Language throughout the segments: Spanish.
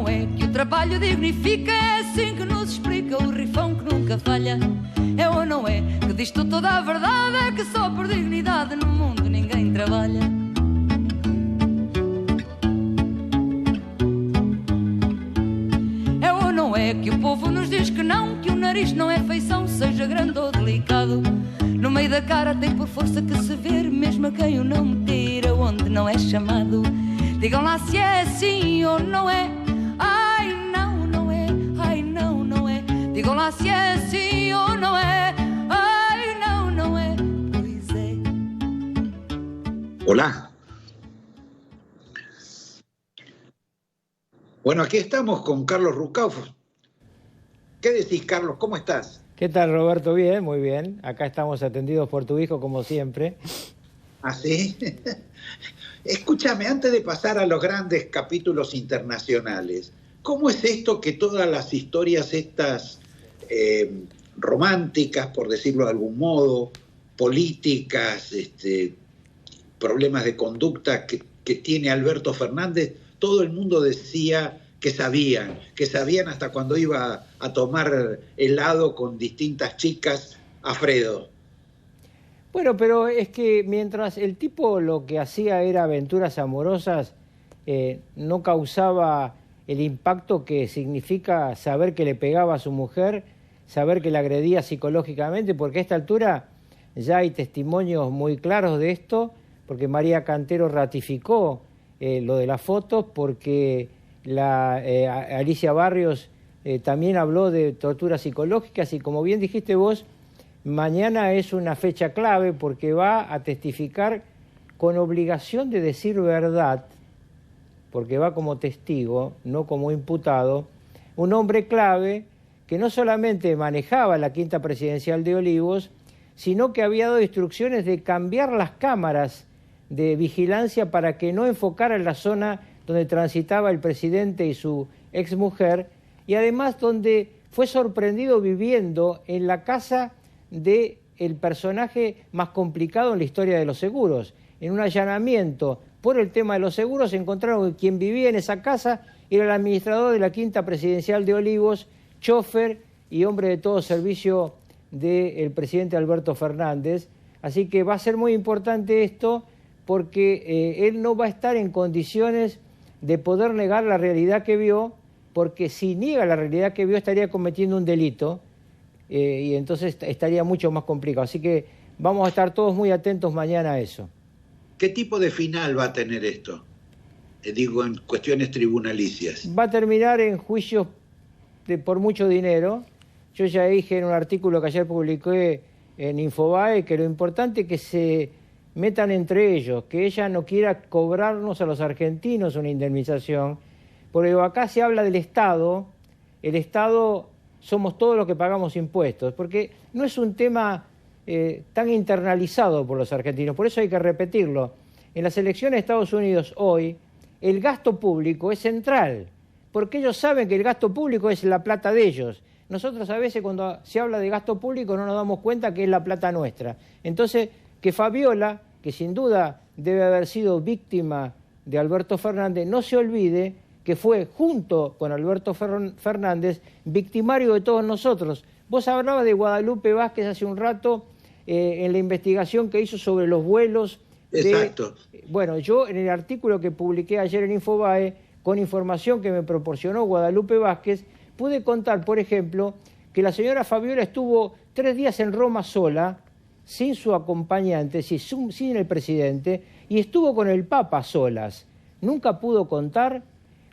não é que o trabalho dignifica? É assim que nos explica o rifão que nunca falha. É ou não é que diz tu toda a verdade? É que só por dignidade no mundo ninguém trabalha. É ou não é que o povo nos diz que não, que o nariz não é feição, seja grande ou delicado. No meio da cara tem por força que se ver, mesmo a quem o não meter aonde não é chamado. Digam lá se é assim ou não é. Ai não, não é. Ai não, não é. Digam lá se é assim ou não é. Ai não, não é. Pois é. Hola. Bueno, aquí estamos con Carlos Rucauf. ¿Qué decís, Carlos? ¿Cómo estás? ¿Qué tal, Roberto? Bien, muy bien. Acá estamos atendidos por tu hijo, como siempre. ¿Ah, sí? Escúchame, antes de pasar a los grandes capítulos internacionales, ¿cómo es esto que todas las historias estas románticas, por decirlo de algún modo, políticas, problemas de conducta que tiene Alberto Fernández, todo el mundo decía que sabían hasta cuando iba a tomar helado con distintas chicas a Fredo? Bueno, pero es que mientras el tipo lo que hacía era aventuras amorosas, no causaba el impacto que significa saber que le pegaba a su mujer, saber que la agredía psicológicamente, porque a esta altura ya hay testimonios muy claros de esto, porque María Cantero ratificó lo de las fotos, porque Alicia Barrios también habló de torturas psicológicas y, como bien dijiste vos, mañana es una fecha clave porque va a testificar con obligación de decir verdad, porque va como testigo, no como imputado, un hombre clave que no solamente manejaba la quinta presidencial de Olivos, sino que había dado instrucciones de cambiar las cámaras de vigilancia para que no enfocaran la zona donde transitaba el presidente y su exmujer, y además donde fue sorprendido viviendo en la casa del personaje más complicado en la historia de los seguros. En un allanamiento por el tema de los seguros encontraron que quien vivía en esa casa era el administrador de la quinta presidencial de Olivos, chofer y hombre de todo servicio del presidente Alberto Fernández. Así que va a ser muy importante esto porque él no va a estar en condiciones de poder negar la realidad que vio, porque si niega la realidad que vio estaría cometiendo un delito y entonces estaría mucho más complicado. Así que vamos a estar todos muy atentos mañana a eso. ¿Qué tipo de final va a tener esto? Digo, en cuestiones tribunalicias. Va a terminar en juicios por mucho dinero. Yo ya dije en un artículo que ayer publiqué en Infobae que lo importante es que se metan entre ellos, que ella no quiera cobrarnos a los argentinos una indemnización, porque acá se habla del Estado, el Estado somos todos los que pagamos impuestos, porque no es un tema tan internalizado por los argentinos, por eso hay que repetirlo. En las elecciones de Estados Unidos hoy, el gasto público es central, porque ellos saben que el gasto público es la plata de ellos. Nosotros a veces cuando se habla de gasto público no nos damos cuenta que es la plata nuestra. Entonces, que Fabiola, que sin duda debe haber sido víctima de Alberto Fernández, no se olvide que fue, junto con Alberto Fernández, victimario de todos nosotros. Vos hablabas de Guadalupe Vázquez hace un rato en la investigación que hizo sobre los vuelos. Exacto. Bueno, yo en el artículo que publiqué ayer en Infobae, con información que me proporcionó Guadalupe Vázquez, pude contar, por ejemplo, que la señora Fabiola estuvo 3 días en Roma sola, sin su acompañante, sin el presidente, y estuvo con el Papa solas. Nunca pudo contar.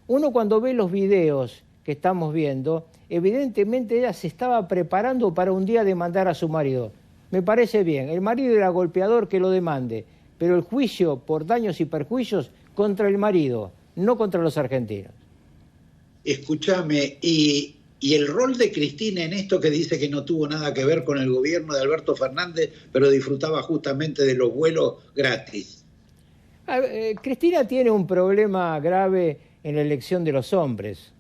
Uno cuando ve los videos que estamos viendo, evidentemente ella se estaba preparando para un día demandar a su marido. Me parece bien, el marido era golpeador, que lo demande, pero el juicio por daños y perjuicios contra el marido, no contra los argentinos. Escúchame, y el rol de Cristina en esto que dice que no tuvo nada que ver con el gobierno de Alberto Fernández, pero disfrutaba justamente de los vuelos gratis. Cristina tiene un problema grave en la elección de los hombres.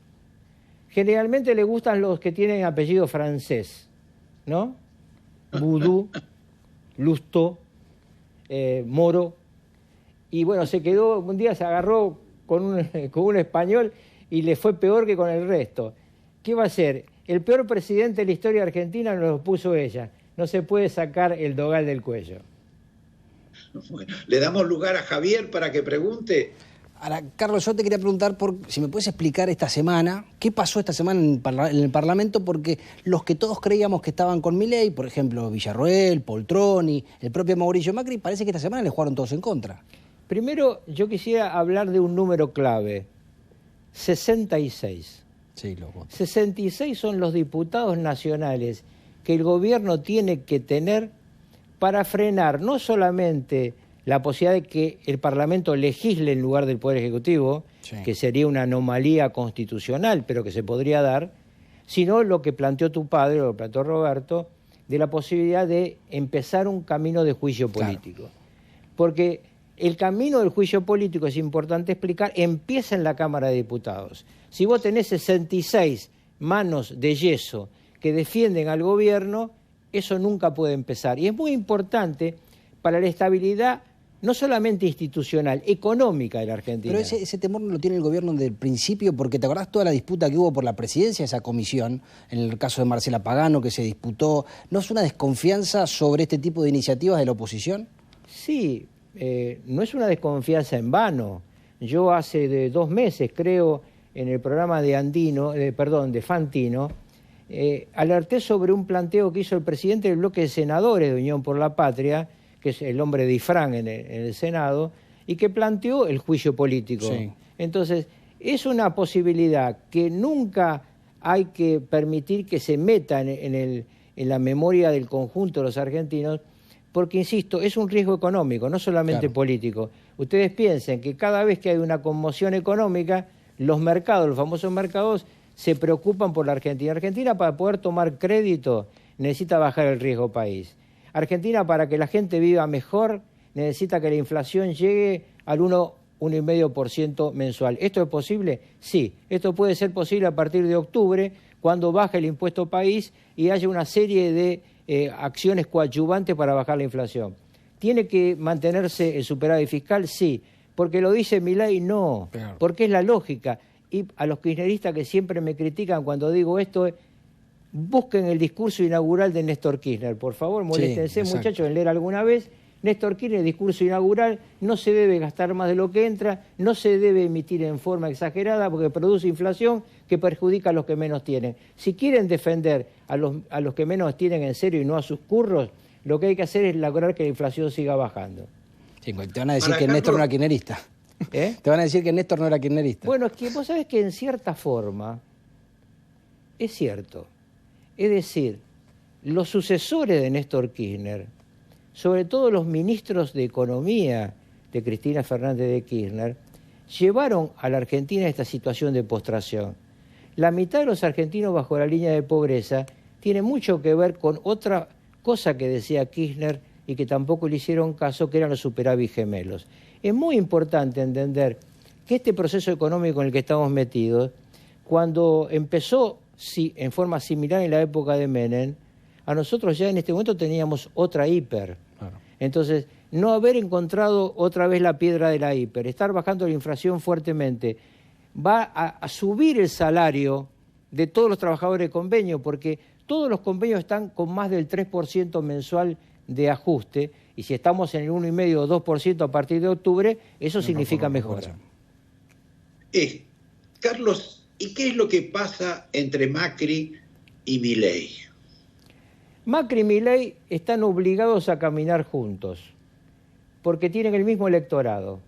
Generalmente le gustan los que tienen apellido francés, ¿no? Boudou, Lustó, Moro. Y bueno, se quedó, un día se agarró con un español y le fue peor que con el resto. ¿Qué va a ser? El peor presidente de la historia argentina nos lo puso ella. No se puede sacar el dogal del cuello. Bueno, le damos lugar a Javier para que pregunte. Ahora, Carlos, yo te quería preguntar si me puedes explicar esta semana, qué pasó esta semana en el Parlamento, porque los que todos creíamos que estaban con Milei, por ejemplo, Villarroel, Poltroni, el propio Mauricio Macri, parece que esta semana le jugaron todos en contra. Primero, yo quisiera hablar de un número clave, 66. Sí, loco. 66 son los diputados nacionales que el gobierno tiene que tener para frenar no solamente la posibilidad de que el Parlamento legisle en lugar del Poder Ejecutivo, sí, que sería una anomalía constitucional, pero que se podría dar, sino lo que planteó tu padre, o lo planteó Roberto, de la posibilidad de empezar un camino de juicio político. Claro. Porque el camino del juicio político, es importante explicar, empieza en la Cámara de Diputados. Si vos tenés 66 manos de yeso que defienden al gobierno, eso nunca puede empezar. Y es muy importante para la estabilidad no solamente institucional, económica de la Argentina. Pero ese temor no lo tiene el gobierno desde el principio, porque ¿te acordás toda la disputa que hubo por la presidencia de esa comisión, en el caso de Marcela Pagano, que se disputó? ¿No es una desconfianza sobre este tipo de iniciativas de la oposición? Sí, no es una desconfianza en vano. Yo hace 2 meses, creo, en el programa de Fantino, alerté sobre un planteo que hizo el presidente del bloque de senadores de Unión por la Patria, que es el hombre de Ifrán en el Senado, y que planteó el juicio político. Sí. Entonces, es una posibilidad que nunca hay que permitir que se meta en la memoria del conjunto de los argentinos, porque, insisto, es un riesgo económico, no solamente claro, político. Ustedes piensen que cada vez que hay una conmoción económica, los mercados, los famosos mercados, se preocupan por la Argentina. Argentina, para poder tomar crédito, necesita bajar el riesgo país. Argentina, para que la gente viva mejor, necesita que la inflación llegue al 1,5% mensual. ¿Esto es posible? Sí. Esto puede ser posible a partir de octubre, cuando baje el impuesto país y haya una serie de acciones coadyuvantes para bajar la inflación. ¿Tiene que mantenerse el superávit fiscal? Sí. ¿Porque lo dice Milei? No. Claro. Porque es la lógica. Y a los kirchneristas que siempre me critican cuando digo esto, busquen el discurso inaugural de Néstor Kirchner. Por favor, moléstense, sí, muchachos, en leer alguna vez. Néstor Kirchner, el discurso inaugural, no se debe gastar más de lo que entra, no se debe emitir en forma exagerada porque produce inflación que perjudica a los que menos tienen. Si quieren defender a los que menos tienen en serio y no a sus curros, lo que hay que hacer es lograr que la inflación siga bajando. Sí, te van a decir que Néstor no era kirchnerista. Te van a decir que Néstor no era kirchnerista. Bueno, es que vos sabés que en cierta forma es cierto. Es decir, los sucesores de Néstor Kirchner, sobre todo los ministros de Economía de Cristina Fernández de Kirchner, llevaron a la Argentina a esta situación de postración. La mitad de los argentinos bajo la línea de pobreza tiene mucho que ver con otra cosa que decía Kirchner y que tampoco le hicieron caso, que eran los superávit gemelos. Es muy importante entender que este proceso económico en el que estamos metidos, cuando empezó en forma similar en la época de Menem, a nosotros ya en este momento teníamos otra hiper. Claro. Entonces, no haber encontrado otra vez la piedra de la hiper, estar bajando la inflación fuertemente, va a subir el salario de todos los trabajadores de convenio, porque todos los convenios están con más del 3% mensual de ajuste, y si estamos en el 1,5 o 2% a partir de octubre, eso significa mejora. Carlos, ¿y qué es lo que pasa entre Macri y Milei? Macri y Milei están obligados a caminar juntos, porque tienen el mismo electorado.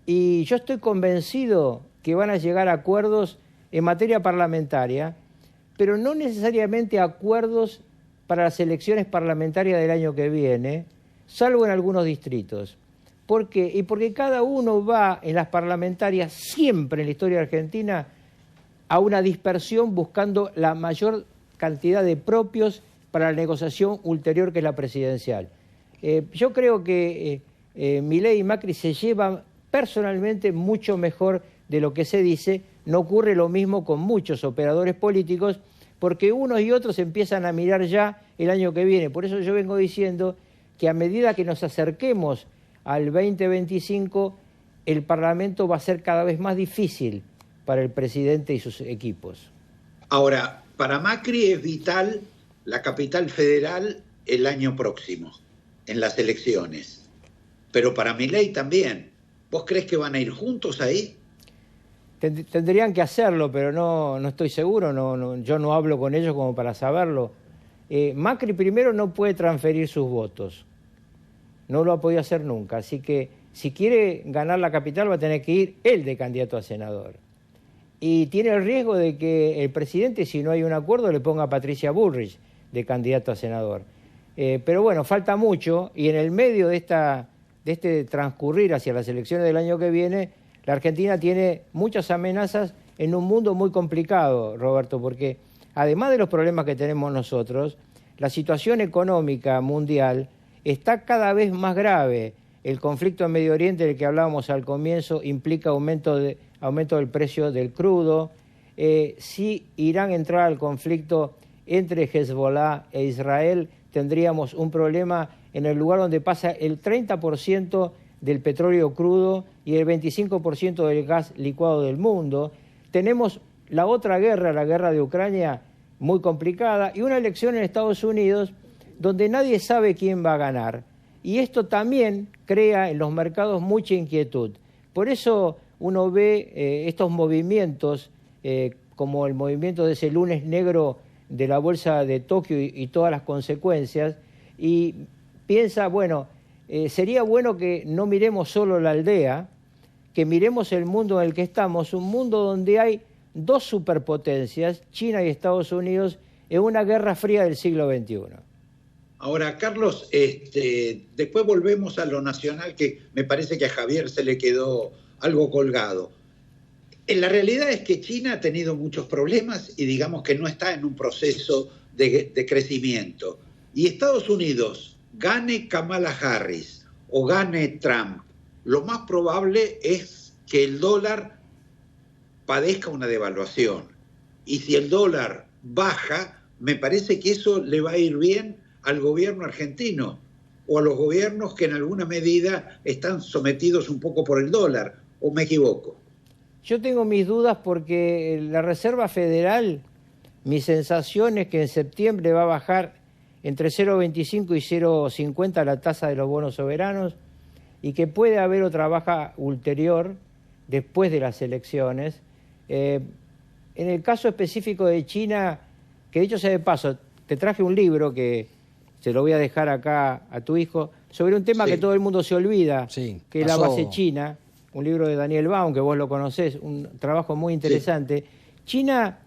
Y yo estoy convencido que van a llegar a acuerdos en materia parlamentaria, pero no necesariamente acuerdos para las elecciones parlamentarias del año que viene, salvo en algunos distritos. ¿Por qué? Y porque cada uno va en las parlamentarias, siempre en la historia argentina, a una dispersión buscando la mayor cantidad de propios para la negociación ulterior que es la presidencial. Yo creo que Milei y Macri se llevan personalmente mucho mejor de lo que se dice. No ocurre lo mismo con muchos operadores políticos, porque unos y otros empiezan a mirar ya el año que viene. Por eso yo vengo diciendo que a medida que nos acerquemos al 2025, el Parlamento va a ser cada vez más difícil para el presidente y sus equipos. Ahora, para Macri es vital la capital federal el año próximo, en las elecciones. Pero para Milei también. ¿Vos crees que van a ir juntos ahí? Tendrían que hacerlo, pero no estoy seguro, yo no hablo con ellos como para saberlo. Macri primero no puede transferir sus votos, no lo ha podido hacer nunca, así que si quiere ganar la capital va a tener que ir él de candidato a senador. Y tiene el riesgo de que el presidente, si no hay un acuerdo, le ponga a Patricia Bullrich de candidato a senador. Pero bueno, falta mucho, y en el medio de este transcurrir hacia las elecciones del año que viene, la Argentina tiene muchas amenazas en un mundo muy complicado, Roberto, porque además de los problemas que tenemos nosotros, la situación económica mundial está cada vez más grave. El conflicto en Medio Oriente del que hablábamos al comienzo implica aumento del precio del crudo. Si Irán entrara al conflicto entre Hezbollah e Israel, tendríamos un problema en el lugar donde pasa el 30% del petróleo crudo y el 25% del gas licuado del mundo. Tenemos la otra guerra, la guerra de Ucrania, muy complicada, y una elección en Estados Unidos donde nadie sabe quién va a ganar. Y esto también crea en los mercados mucha inquietud. Por eso uno ve estos movimientos, como el movimiento de ese lunes negro de la bolsa de Tokio y todas las consecuencias, y piensa, bueno, sería bueno que no miremos solo la aldea, que miremos el mundo en el que estamos, un mundo donde hay dos superpotencias, China y Estados Unidos, en una guerra fría del siglo XXI. Ahora, Carlos, después volvemos a lo nacional, que me parece que a Javier se le quedó algo colgado. La realidad es que China ha tenido muchos problemas y digamos que no está en un proceso de crecimiento. Y Estados Unidos, gane Kamala Harris o gane Trump, lo más probable es que el dólar padezca una devaluación. Y si el dólar baja, me parece que eso le va a ir bien al gobierno argentino o a los gobiernos que en alguna medida están sometidos un poco por el dólar, ¿o me equivoco? Yo tengo mis dudas porque la Reserva Federal, mi sensación es que en septiembre va a bajar entre 0,25 y 0,50 la tasa de los bonos soberanos y que puede haber otra baja ulterior después de las elecciones. En el caso específico de China, que dicho sea de paso, te traje un libro que se lo voy a dejar acá a tu hijo, sobre un tema que todo el mundo se olvida, que es la base china, un libro de Daniel Baum, que vos lo conocés, un trabajo muy interesante. Sí. China,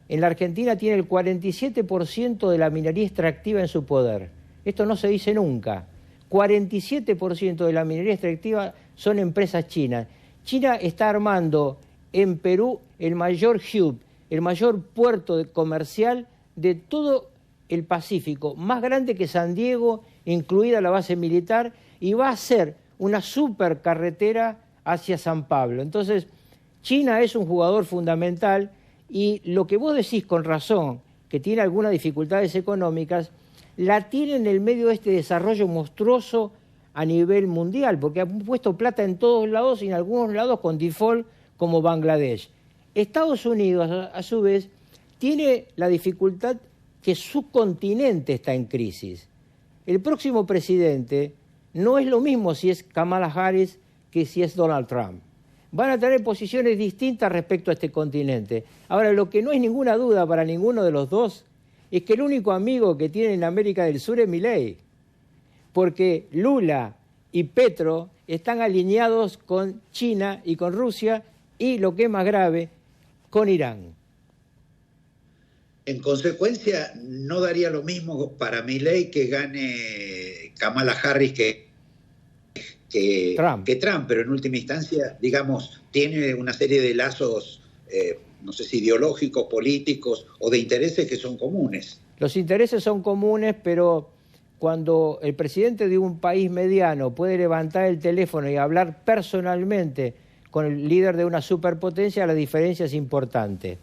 en la Argentina, tiene el 47% de la minería extractiva en su poder. Esto no se dice nunca. 47% de la minería extractiva son empresas chinas. China está armando en Perú el mayor hub, el mayor puerto comercial de todo el Pacífico, más grande que San Diego, incluida la base militar, y va a ser una supercarretera hacia San Pablo. Entonces, China es un jugador fundamental y lo que vos decís con razón, que tiene algunas dificultades económicas, la tiene en el medio de este desarrollo monstruoso a nivel mundial, porque ha puesto plata en todos lados y en algunos lados con default como Bangladesh. Estados Unidos, a su vez, tiene la dificultad que su continente está en crisis. El próximo presidente no es lo mismo si es Kamala Harris que si es Donald Trump. Van a tener posiciones distintas respecto a este continente. Ahora, lo que no hay ninguna duda para ninguno de los dos es que el único amigo que tiene en América del Sur es Milei, porque Lula y Petro están alineados con China y con Rusia y, lo que es más grave, con Irán. En consecuencia, no daría lo mismo para Milei que gane Kamala Harris que Trump, pero en última instancia, digamos, tiene una serie de lazos, no sé si ideológicos, políticos o de intereses que son comunes. Los intereses son comunes, pero cuando el presidente de un país mediano puede levantar el teléfono y hablar personalmente con el líder de una superpotencia, la diferencia es importante,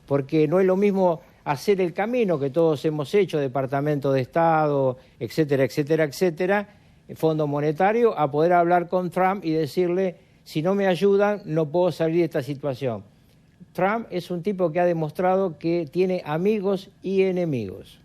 porque no es lo mismo hacer el camino que todos hemos hecho, Departamento de Estado, etcétera, etcétera, etcétera, Fondo Monetario, a poder hablar con Trump y decirle, si no me ayudan, no puedo salir de esta situación. Trump es un tipo que ha demostrado que tiene amigos y enemigos.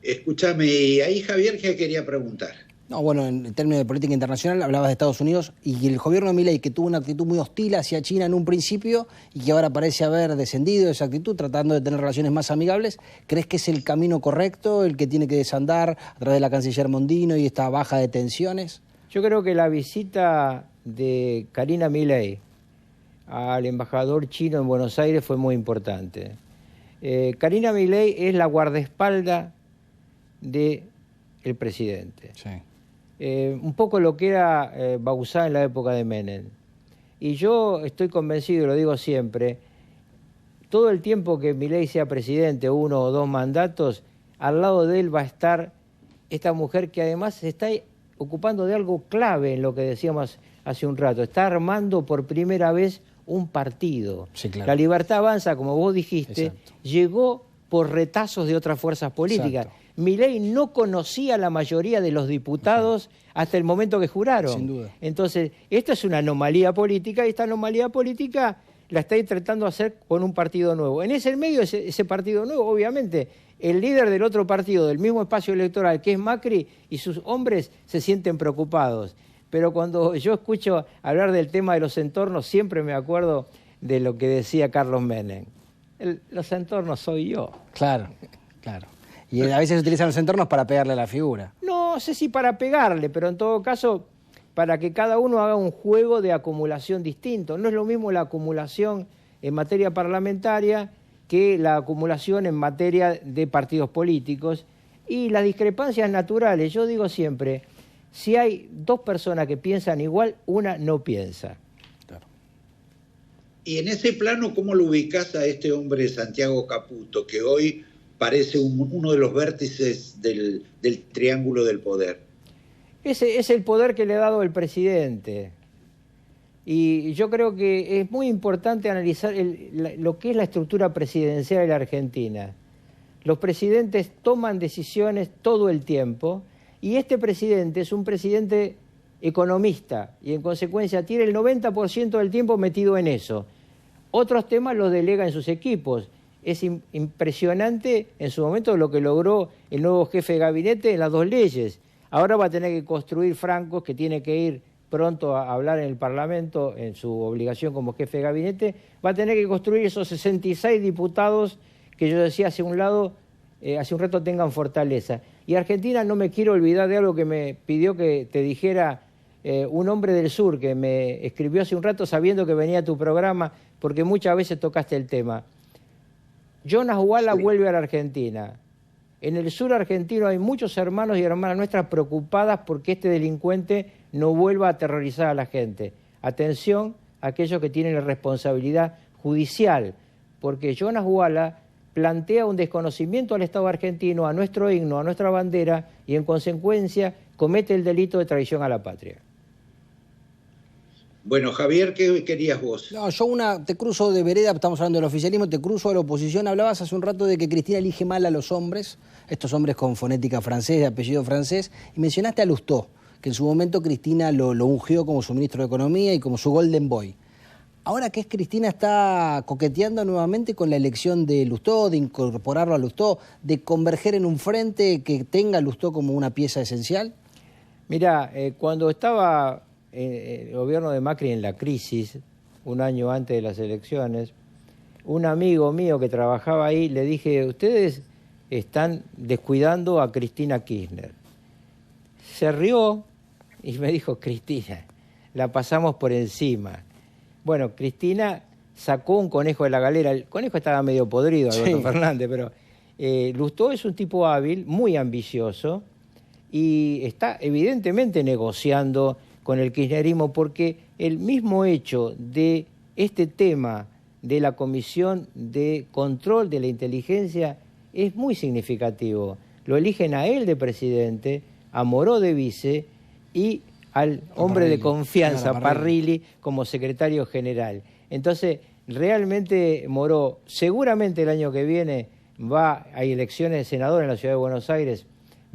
Escúchame, y ahí Javier, ¿qué quería preguntar? No, bueno, en términos de política internacional hablabas de Estados Unidos y el gobierno de Milei, que tuvo una actitud muy hostil hacia China en un principio y que ahora parece haber descendido de esa actitud, tratando de tener relaciones más amigables, ¿crees que es el camino correcto, el que tiene que desandar a través de la canciller Mondino y esta baja de tensiones? Yo creo que la visita de Karina Milei al embajador chino en Buenos Aires fue muy importante. Karina Milei es la guardaespaldas del presidente. Sí. Un poco lo que era Bauzá en la época de Menem. Y yo estoy convencido, y lo digo siempre, todo el tiempo que Milei sea presidente, 1 o 2 mandatos, al lado de él va a estar esta mujer que además se está ocupando de algo clave en lo que decíamos hace un rato. Está armando por primera vez un partido. Sí, claro. La Libertad Avanza, como vos dijiste, Exacto. llegó por retazos de otras fuerzas políticas. Exacto. Milei no conocía a la mayoría de los diputados hasta el momento que juraron. Sin duda. Entonces, esta es una anomalía política y esta anomalía política la está intentando hacer con un partido nuevo. En ese medio, ese partido nuevo, obviamente, el líder del otro partido, del mismo espacio electoral, que es Macri, y sus hombres se sienten preocupados. Pero cuando yo escucho hablar del tema de los entornos, siempre me acuerdo de lo que decía Carlos Menem. Los entornos soy yo. Claro, claro. Y a veces utilizan los entornos para pegarle a la figura. No sé si para pegarle, pero en todo caso, para que cada uno haga un juego de acumulación distinto. No es lo mismo la acumulación en materia parlamentaria que la acumulación en materia de partidos políticos. Y las discrepancias naturales, yo digo siempre, si hay 2 personas que piensan igual, una no piensa. Claro. Y en ese plano, ¿cómo lo ubicás a este hombre Santiago Caputo, que hoy parece uno de los vértices del triángulo del poder? Ese es el poder que le ha dado el presidente. Y yo creo que es muy importante analizar lo que es la estructura presidencial de la Argentina. Los presidentes toman decisiones todo el tiempo y este presidente es un presidente economista y en consecuencia tiene el 90% del tiempo metido en eso. Otros temas los delega en sus equipos. Es impresionante en su momento lo que logró el nuevo jefe de gabinete en las 2 leyes. Ahora va a tener que construir Francos, que tiene que ir pronto a hablar en el Parlamento en su obligación como jefe de gabinete. Va a tener que construir esos 66 diputados que yo decía hace un rato tengan fortaleza. Y Argentina, no me quiero olvidar de algo que me pidió que te dijera un hombre del sur que me escribió hace un rato sabiendo que venía a tu programa, porque muchas veces tocaste el tema. Jonas Walla vuelve a la Argentina. En el sur argentino hay muchos hermanos y hermanas nuestras preocupadas porque este delincuente no vuelva a aterrorizar a la gente. Atención a aquellos que tienen la responsabilidad judicial, porque Jonas Walla plantea un desconocimiento al Estado argentino, a nuestro himno, a nuestra bandera, y en consecuencia comete el delito de traición a la patria. Bueno, Javier, ¿qué querías vos? No, yo te cruzo de vereda, estamos hablando del oficialismo, te cruzo a la oposición. Hablabas hace un rato de que Cristina elige mal a los hombres, estos hombres con fonética francés, de apellido francés, y mencionaste a Lustó, que en su momento Cristina lo ungió como su ministro de Economía y como su Golden Boy. Ahora que Cristina está coqueteando nuevamente con la elección de Lustó, de incorporarlo a Lustó, de converger en un frente que tenga a Lustó como una pieza esencial. Mirá, cuando estaba el gobierno de Macri en la crisis, un año antes de las elecciones, un amigo mío que trabajaba ahí, le dije, ustedes están descuidando a Cristina Kirchner. Se rió y me dijo, Cristina, la pasamos por encima. Bueno, Cristina sacó un conejo de la galera. El conejo estaba medio podrido, Alberto Sí. Fernández, pero Lustó es un tipo hábil, muy ambicioso, y está evidentemente negociando con el kirchnerismo, porque el mismo hecho de este tema de la Comisión de Control de la Inteligencia es muy significativo. Lo eligen a él de presidente, a Moró de vice y al hombre de confianza, Parrilli, como secretario general. Entonces, realmente Moró, seguramente el año que viene hay elecciones de senador en la Ciudad de Buenos Aires,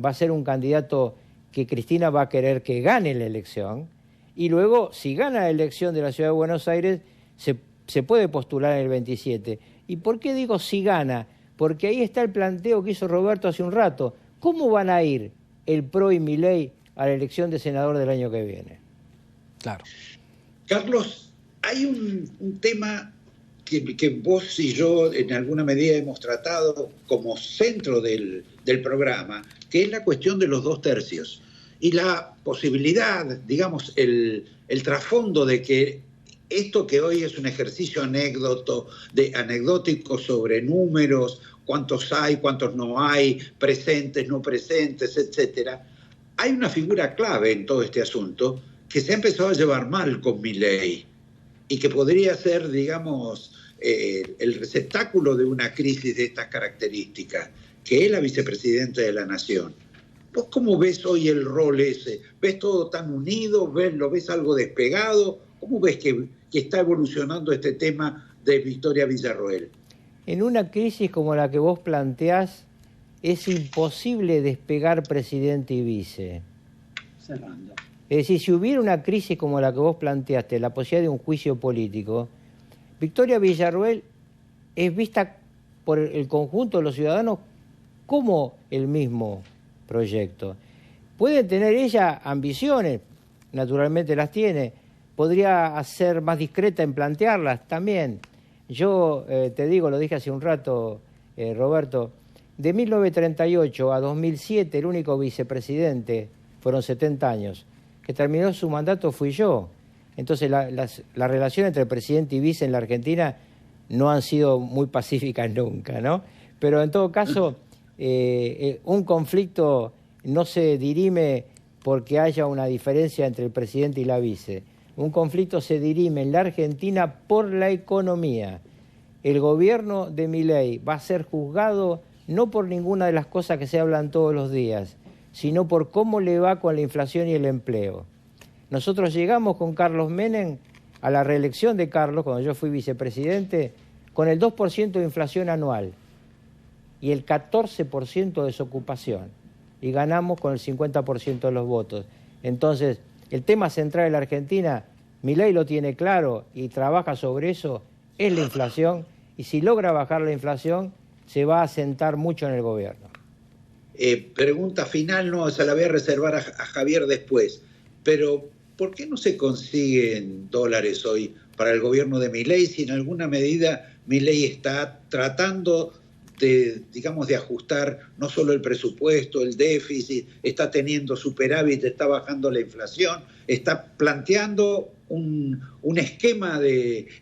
va a ser un candidato que Cristina va a querer que gane la elección, y luego, si gana la elección de la Ciudad de Buenos Aires, se se puede postular en el 27. ¿Y por qué digo si gana? Porque ahí está el planteo que hizo Roberto hace un rato. ¿Cómo van a ir el PRO y Milei a la elección de senador del año que viene? Claro. Carlos, hay un tema que vos y yo en alguna medida hemos tratado como centro del programa, que es la cuestión de los 2/3 y la posibilidad, digamos, el trasfondo de que esto que hoy es un ejercicio anecdótico sobre números, cuántos hay, cuántos no hay, presentes, no presentes, etcétera, hay una figura clave en todo este asunto que se ha empezado a llevar mal con Milei y que podría ser, digamos, el receptáculo de una crisis de estas características, que es la vicepresidenta de la Nación. ¿Vos cómo ves hoy el rol ese? ¿Ves todo tan unido? ¿Lo ves algo despegado? ¿Cómo ves que está evolucionando este tema de Victoria Villarroel? En una crisis como la que vos planteás, es imposible despegar presidente y vice. Cerrando. Es decir, si hubiera una crisis como la que vos planteaste, la posibilidad de un juicio político, Victoria Villarroel es vista por el conjunto de los ciudadanos como el mismo proyecto. Puede tener ella ambiciones, naturalmente las tiene, podría ser más discreta en plantearlas también. Yo te digo, lo dije hace un rato, Roberto, de 1938 a 2007 el único vicepresidente, fueron 70 años, que terminó su mandato fui yo. Entonces la relación entre presidente y vice en la Argentina no han sido muy pacíficas nunca, ¿no? Pero en todo caso, un conflicto no se dirime porque haya una diferencia entre el presidente y la vice. Un conflicto se dirime en la Argentina por la economía. El gobierno de Milei va a ser juzgado no por ninguna de las cosas que se hablan todos los días, sino por cómo le va con la inflación y el empleo. Nosotros llegamos con Carlos Menem a la reelección de Carlos, cuando yo fui vicepresidente, con el 2% de inflación anual y el 14% de desocupación. Y ganamos con el 50% de los votos. Entonces, el tema central de la Argentina, Milei lo tiene claro y trabaja sobre eso, es la inflación. Y si logra bajar la inflación, se va a asentar mucho en el gobierno. Pregunta final, no, se la voy a reservar a Javier después. Pero, ¿por qué no se consiguen dólares hoy para el gobierno de Milei si en alguna medida Milei está tratando de, digamos, de ajustar no solo el presupuesto, el déficit, está teniendo superávit, está bajando la inflación, está planteando un esquema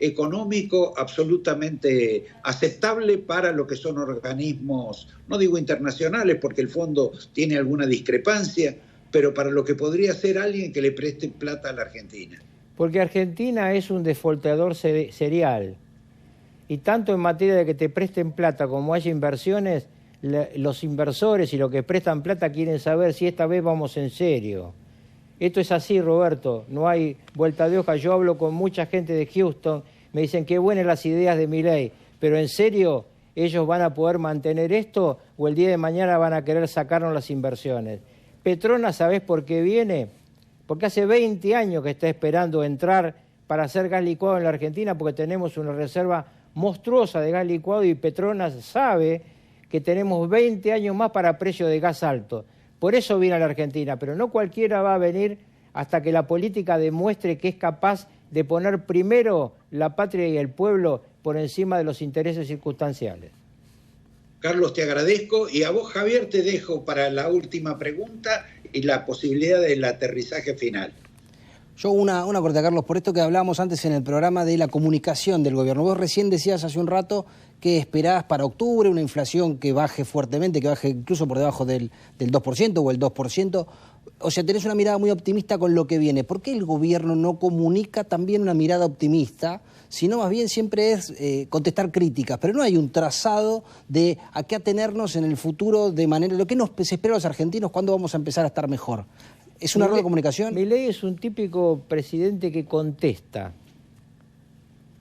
económico absolutamente aceptable para lo que son organismos, no digo internacionales porque el fondo tiene alguna discrepancia, pero para lo que podría ser alguien que le preste plata a la Argentina? Porque Argentina es un defaultador serial. Y tanto en materia de que te presten plata como haya inversiones, los inversores y los que prestan plata quieren saber si esta vez vamos en serio. Esto es así, Roberto, no hay vuelta de hoja. Yo hablo con mucha gente de Houston, me dicen qué buenas las ideas de Milei, pero en serio, ¿ellos van a poder mantener esto o el día de mañana van a querer sacarnos las inversiones? Petronas, ¿sabés por qué viene? Porque hace 20 años que está esperando entrar para hacer gas licuado en la Argentina porque tenemos una reserva monstruosa de gas licuado y Petronas sabe que tenemos 20 años más para precio de gas alto. Por eso viene a la Argentina, pero no cualquiera va a venir hasta que la política demuestre que es capaz de poner primero la patria y el pueblo por encima de los intereses circunstanciales. Carlos, te agradezco y a vos, Javier, te dejo para la última pregunta y la posibilidad del aterrizaje final. Yo una corta, Carlos, por esto que hablábamos antes en el programa de la comunicación del gobierno. Vos recién decías hace un rato que esperabas para octubre una inflación que baje fuertemente, que baje incluso por debajo del 2% o el 2%. O sea, tenés una mirada muy optimista con lo que viene. ¿Por qué el gobierno no comunica también una mirada optimista? Sino más bien siempre es contestar críticas, pero no hay un trazado de a qué atenernos en el futuro de manera... Lo que nos espera a los argentinos, ¿cuándo vamos a empezar a estar mejor? ¿Es un error de comunicación? Milei es un típico presidente que contesta,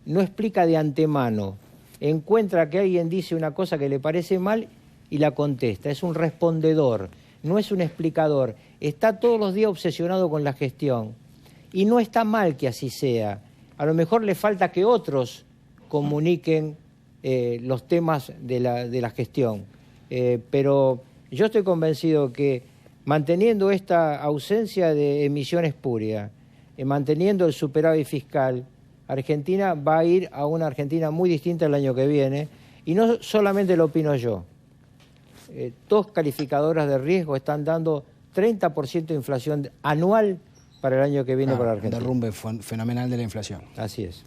no explica de antemano, encuentra que alguien dice una cosa que le parece mal y la contesta, es un respondedor, no es un explicador, está todos los días obsesionado con la gestión y no está mal que así sea, a lo mejor le falta que otros comuniquen los temas de la gestión. Pero yo estoy convencido que manteniendo esta ausencia de emisión espuria, manteniendo el superávit fiscal, Argentina va a ir a una Argentina muy distinta el año que viene, y no solamente lo opino yo. Dos calificadoras de riesgo están dando 30% de inflación anual para el año que viene para Argentina. Un derrumbe fenomenal de la inflación. Así es.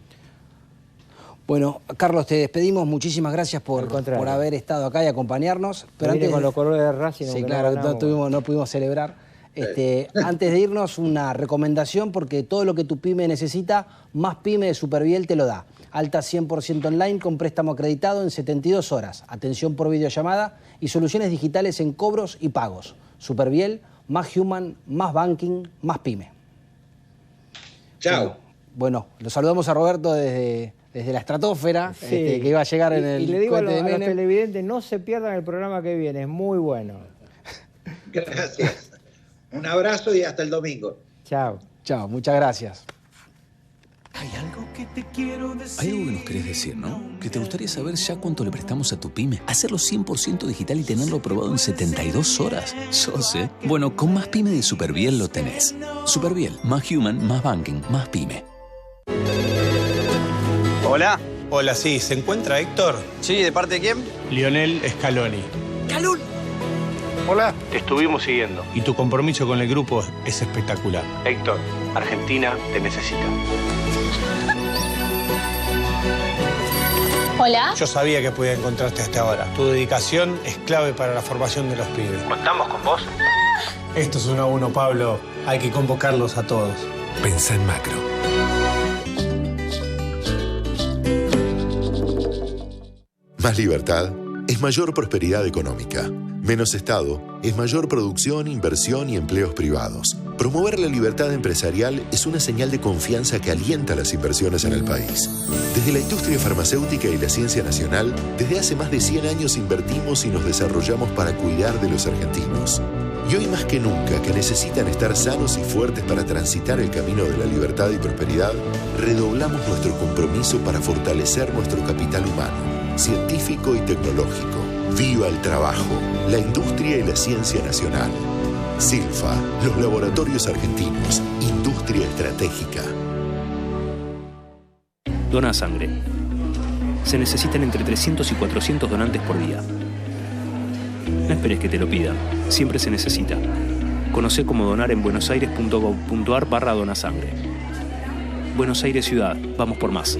Bueno, Carlos, te despedimos. Muchísimas gracias por haber estado acá y acompañarnos. Pero antes con los colores de Racing. Sí, claro, no pudimos celebrar. Antes de irnos, una recomendación, porque todo lo que tu pyme necesita, Más Pyme de Superviel te lo da. Alta 100% online con préstamo acreditado en 72 horas. Atención por videollamada y soluciones digitales en cobros y pagos. Superviel, más human, más banking, más pyme. Chao. Bueno, lo saludamos a Roberto desde la estratosfera, sí, que iba a llegar en el... Y le digo a los televidentes, no se pierdan el programa que viene, es muy bueno. Gracias. Un abrazo y hasta el domingo. Chao. Chao, muchas gracias. Hay algo que te quiero decir. Hay algo que nos querés decir, ¿no? Que te gustaría saber ya cuánto le prestamos a tu pyme. Hacerlo 100% digital y tenerlo aprobado en 72 horas. ¿Sos, eh? Bueno, con Más Pyme de Superviel lo tenés. Superviel, más human, más banking, más pyme. Hola. Hola, sí. ¿Se encuentra Héctor? Sí, ¿de parte de quién? Lionel Scaloni. ¡Calul! Hola. Te estuvimos siguiendo. Y tu compromiso con el grupo es espectacular. Héctor, Argentina te necesita. Hola. Yo sabía que podía encontrarte hasta ahora. Tu dedicación es clave para la formación de los pibes. ¿Contamos con vos? Esto es 1 a 1, Pablo. Hay que convocarlos a todos. Pensá en macro. Más libertad es mayor prosperidad económica. Menos Estado es mayor producción, inversión y empleos privados. Promover la libertad empresarial es una señal de confianza que alienta las inversiones en el país. Desde la industria farmacéutica y la ciencia nacional, desde hace más de 100 años invertimos y nos desarrollamos para cuidar de los argentinos. Y hoy más que nunca, que necesitan estar sanos y fuertes para transitar el camino de la libertad y prosperidad, redoblamos nuestro compromiso para fortalecer nuestro capital humano, científico y tecnológico. ¡Viva el trabajo, la industria y la ciencia nacional! Silfa, los laboratorios argentinos, industria estratégica. Dona sangre. Se necesitan entre 300 y 400 donantes por día. No esperes que te lo pidan, siempre se necesita. Conocé cómo donar en buenosaires.gov.ar/donasangre. Buenos Aires Ciudad, vamos por más.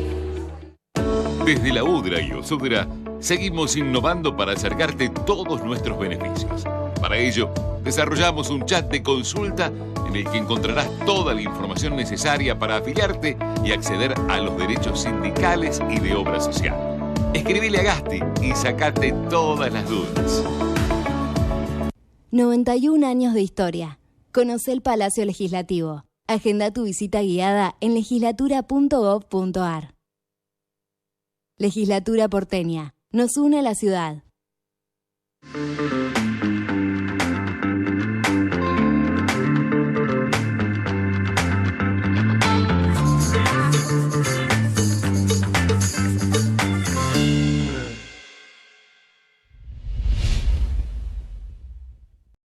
Desde la UDRA y OSUDRA, seguimos innovando para acercarte todos nuestros beneficios. Para ello, desarrollamos un chat de consulta en el que encontrarás toda la información necesaria para afiliarte y acceder a los derechos sindicales y de obra social. Escribile a Gasti y sacate todas las dudas. 91 años de historia. Conoce el Palacio Legislativo. Agenda tu visita guiada en legislatura.gov.ar. Legislatura porteña. Nos une a la ciudad.